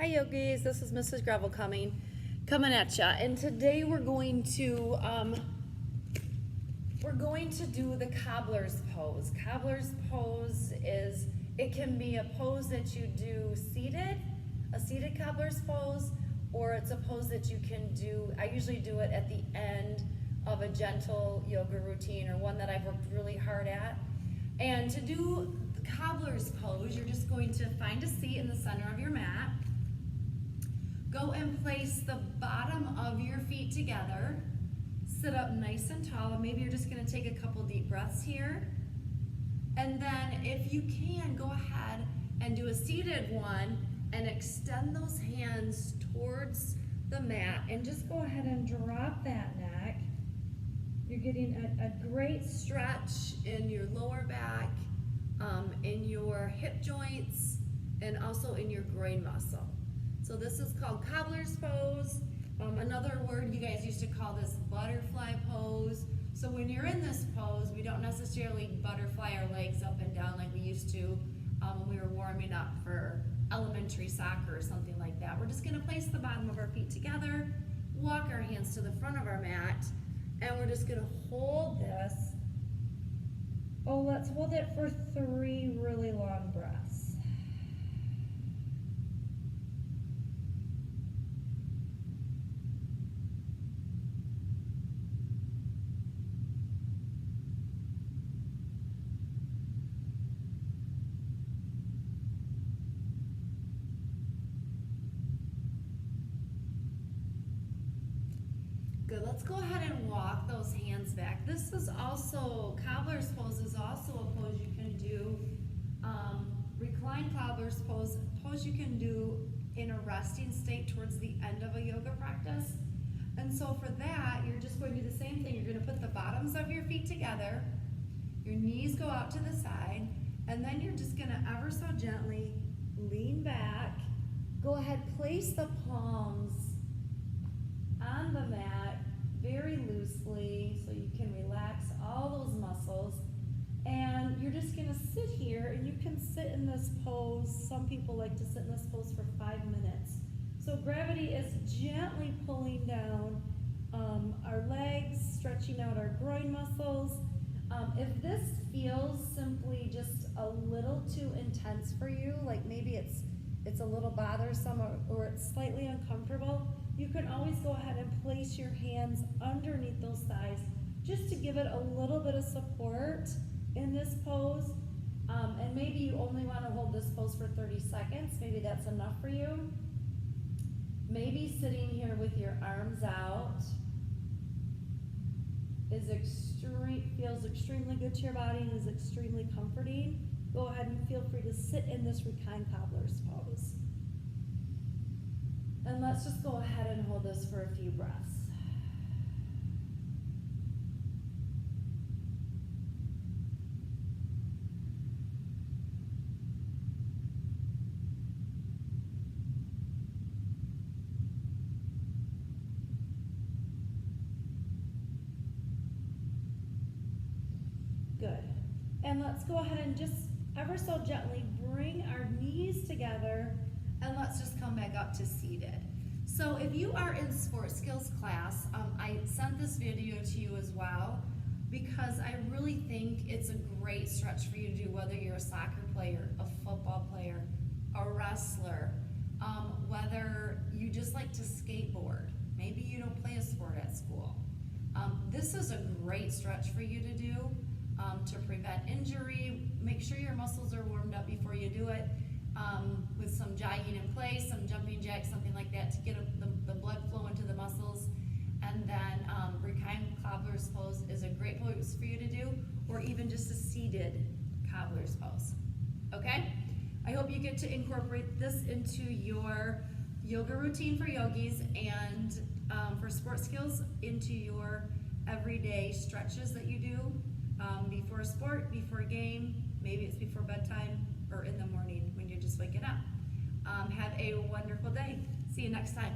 Hi yogis, this is Mrs. Gravel coming at ya, and today we're going to do the Cobbler's Pose. Cobbler's Pose it can be a pose that you do seated, a seated Cobbler's Pose, or it's a pose that you can do. I usually do it at the end of a gentle yoga routine or one that I've worked really hard at. And to do the Cobbler's Pose, you're just going to find a seat in the center of your mat. Go and place the bottom of your feet together. Sit up nice and tall, and maybe you're just gonna take a couple deep breaths here. And then if you can, go ahead and do a seated one and extend those hands towards the mat and just go ahead and drop that neck. You're getting a great stretch in your lower back, in your hip joints, and also in your groin muscle. So this is called Cobbler's Pose. Another word you guys used to call this butterfly pose. So when you're in this pose, we don't necessarily butterfly our legs up and down like we used to when we were warming up for elementary soccer or something like that. We're just gonna place the bottom of our feet together, walk our hands to the front of our mat, and we're just gonna hold this. Oh, let's hold it for 3 really long breaths. Good, let's go ahead and walk those hands back. This is also, Cobbler's Pose is also a pose you can do, reclined Cobbler's Pose, a pose you can do in a resting state towards the end of a yoga practice. And so for that, you're just going to do the same thing. You're gonna put the bottoms of your feet together, your knees go out to the side, and then you're just gonna ever so gently lean back. Go ahead, place the palms on the mat very loosely so you can relax all those muscles, and you're just going to sit here, and you can sit in this pose. Some people like to sit in this pose for 5 minutes. So gravity is gently pulling down our legs, stretching out our groin muscles. If this feels simply just a little too intense for you, like maybe it's a little bothersome or it's slightly uncomfortable, you can always go ahead and place your hands underneath those thighs just to give it a little bit of support in this pose. And maybe you only want to hold this pose for 30 seconds. Maybe that's enough for you. Maybe sitting here with your arms out feels extremely good to your body and is extremely comforting. Go ahead and feel free to sit in this reclined Cobbler's Pose. And let's just go ahead and hold this for a few breaths. Good. And let's go ahead and just ever so gently bring our knees together, and let's just come back up to seated. So if you are in sports skills class, I sent this video to you as well because I really think it's a great stretch for you to do, whether you're a soccer player, a football player, a wrestler, whether you just like to skateboard. Maybe you don't play a sport at school. This is a great stretch for you to do to prevent injury. Make sure your muscles are warmed up before you do it. With some jogging in place, some jumping jacks, something like that to get the blood flow into the muscles. And then reclined Cobbler's Pose is a great pose for you to do, or even just a seated Cobbler's Pose. Okay? I hope you get to incorporate this into your yoga routine for yogis and for sports skills into your everyday stretches that you do before a sport, before a game, maybe it's before bedtime, or in the morning when you're just waking up. Have a wonderful day. See you next time.